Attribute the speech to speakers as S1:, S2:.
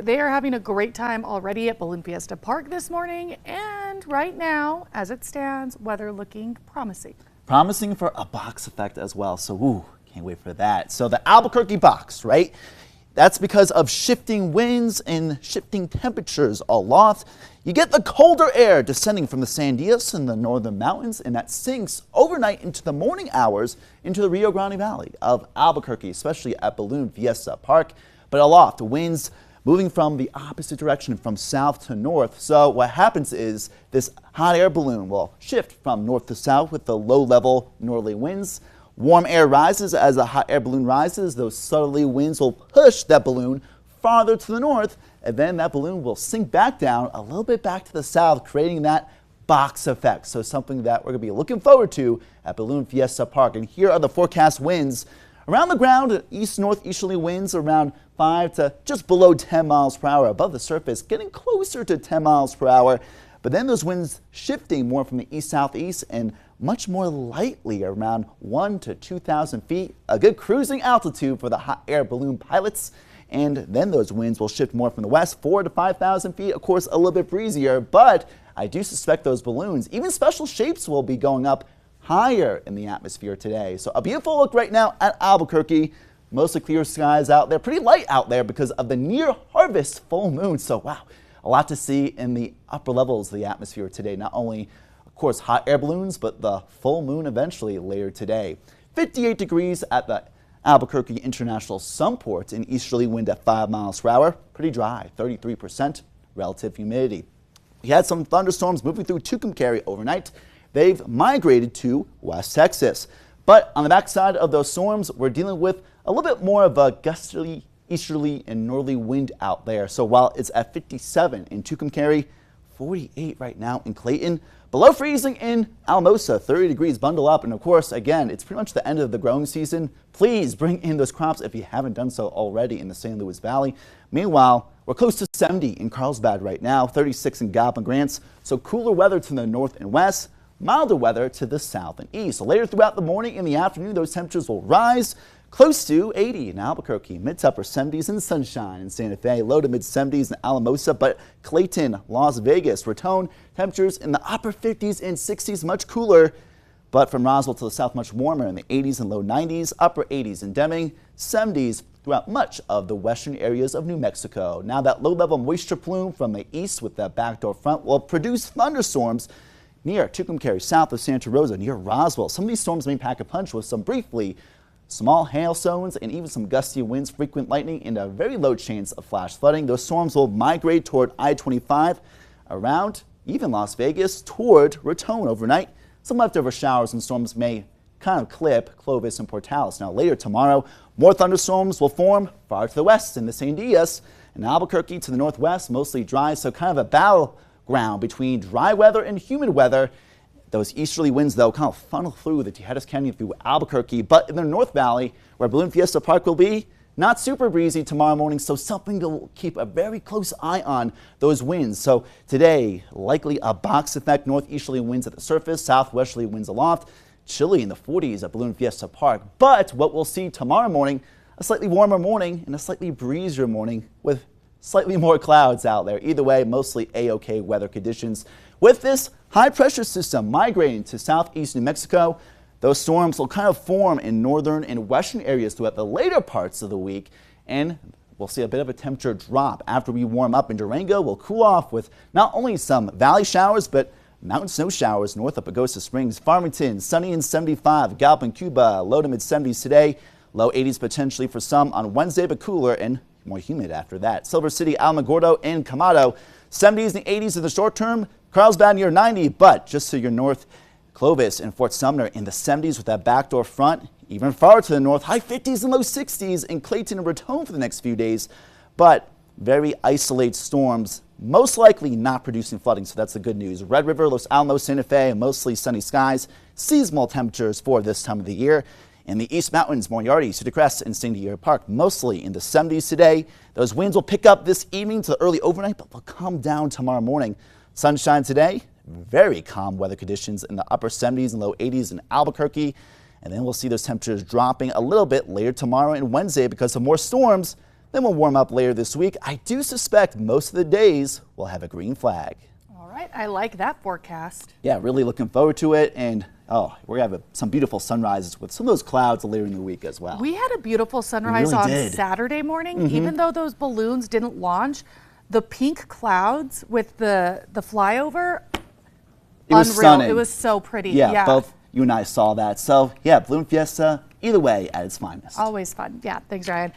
S1: they are having a great time already at Balloon Fiesta Park this morning, and right now, as it stands, weather looking promising.
S2: Promising for a box effect as well, so can't wait for that. So the Albuquerque box, right? That's because of shifting winds and shifting temperatures aloft. You get the colder air descending from the Sandias in the northern mountains, and that sinks overnight into the morning hours into the Rio Grande Valley of Albuquerque, especially at Balloon Fiesta Park. But aloft, winds moving from the opposite direction from south to north. So what happens is this hot air balloon will shift from north to south with the low-level northerly winds. Warm air rises as the hot air balloon rises. Those southerly winds will push that balloon farther to the north, and then that balloon will sink back down a little bit back to the south, creating that box effect. So something that we're going to be looking forward to at Balloon Fiesta Park. And here are the forecast winds. Around the ground, east-northeasterly winds around 5 to just below 10 miles per hour. Above the surface, getting closer to 10 miles per hour. But then those winds shifting more from the east-southeast and much more lightly around 1 to 2,000 feet. A good cruising altitude for the hot air balloon pilots. And then those winds will shift more from the west, 4 to 5,000 feet. Of course, a little bit breezier, but I do suspect those balloons, even special shapes, will be going up higher in the atmosphere today. So a beautiful look right now at Albuquerque. Mostly clear skies out there, pretty light out there because of the near harvest full moon. So wow, a lot to see in the upper levels of the atmosphere today. Not only, of course, hot air balloons, but the full moon eventually later today. 58 degrees at the Albuquerque International Sunport, an easterly wind at 5 miles per hour. Pretty dry, 33% relative humidity. We had some thunderstorms moving through Tucumcari overnight. They've migrated to West Texas. But on the backside of those storms, we're dealing with a little bit more of a gusty easterly and northerly wind out there. So while it's at 57 in Tucumcari, 48 right now in Clayton, below freezing in Alamosa, 30 degrees, bundle up. And of course, again, it's pretty much the end of the growing season. Please bring in those crops if you haven't done so already in the San Luis Valley. Meanwhile, we're close to 70 in Carlsbad right now, 36 in Gallup and Grants. So cooler weather to the north and west, milder weather to the south and east. So later throughout the morning and the afternoon, those temperatures will rise close to 80 in Albuquerque, mid to upper 70s in Sunshine in Santa Fe, low to mid 70s in Alamosa, but Clayton, Las Vegas, Raton, temperatures in the upper 50s and 60s, much cooler, but from Roswell to the south, much warmer in the 80s and low 90s, upper 80s in Deming, 70s throughout much of the western areas of New Mexico. Now that low-level moisture plume from the east with that backdoor front will produce thunderstorms near Tucumcari, south of Santa Rosa, near Roswell. Some of these storms may pack a punch with some briefly small hailstones and even some gusty winds, frequent lightning, and a very low chance of flash flooding. Those storms will migrate toward I-25 around even Las Vegas toward Raton overnight. Some leftover showers and storms may kind of clip Clovis and Portales. Now later tomorrow, more thunderstorms will form far to the west in the Sandias and Albuquerque to the northwest, mostly dry, so kind of a battleground between dry weather and humid weather. Those easterly winds, though, kind of funnel through the Tejadas Canyon through Albuquerque, but in the North Valley, where Balloon Fiesta Park will be, not super breezy tomorrow morning, so something to keep a very close eye on, those winds. So today, likely a box effect, northeasterly winds at the surface, southwesterly winds aloft, chilly in the 40s at Balloon Fiesta Park. But what we'll see tomorrow morning, a slightly warmer morning and a slightly breezier morning with slightly more clouds out there. Either way, mostly A-OK weather conditions. With this high pressure system migrating to southeast New Mexico, those storms will kind of form in northern and western areas throughout the later parts of the week, and we'll see a bit of a temperature drop. After we warm up in Durango, we'll cool off with not only some valley showers, but mountain snow showers north of Pagosa Springs. Farmington, sunny and 75. Gallup and Cuba, low to mid 70s today. Low 80s potentially for some on Wednesday, but cooler and more humid after that. Silver City, Alamogordo, and Camado, 70s and 80s in the short term. Carlsbad near 90, but just to your north, Clovis and Fort Sumner in the 70s with that backdoor front. Even farther to the north, high 50s and low 60s in Clayton and Raton for the next few days. But very isolated storms, most likely not producing flooding, so that's the good news. Red River, Los Alamos, Santa Fe, mostly sunny skies. Seasonal temperatures for this time of the year. In the East Mountains, Moriarty, Cedar Crest, and St. Deer Park, mostly in the 70s today. Those winds will pick up this evening to early overnight, but they'll come down tomorrow morning. Sunshine today, very calm weather conditions in the upper 70s and low 80s in Albuquerque. And then we'll see those temperatures dropping a little bit later tomorrow and Wednesday because of more storms Then we'll warm up later this week. I do suspect most of the days will have a green flag.
S1: All right, I like that forecast.
S2: Yeah, really looking forward to it. And we're going to have some beautiful sunrises with some of those clouds later in the week as well.
S1: We had a beautiful sunrise
S2: really
S1: on
S2: did.
S1: Saturday morning. Even though those balloons didn't launch, the pink clouds with the flyover,
S2: It was
S1: unreal.
S2: stunning.
S1: It was so pretty.
S2: Yeah, both you and I saw that. So yeah, Balloon Fiesta, either way, at its finest.
S1: Always fun. Yeah, thanks, Ryan.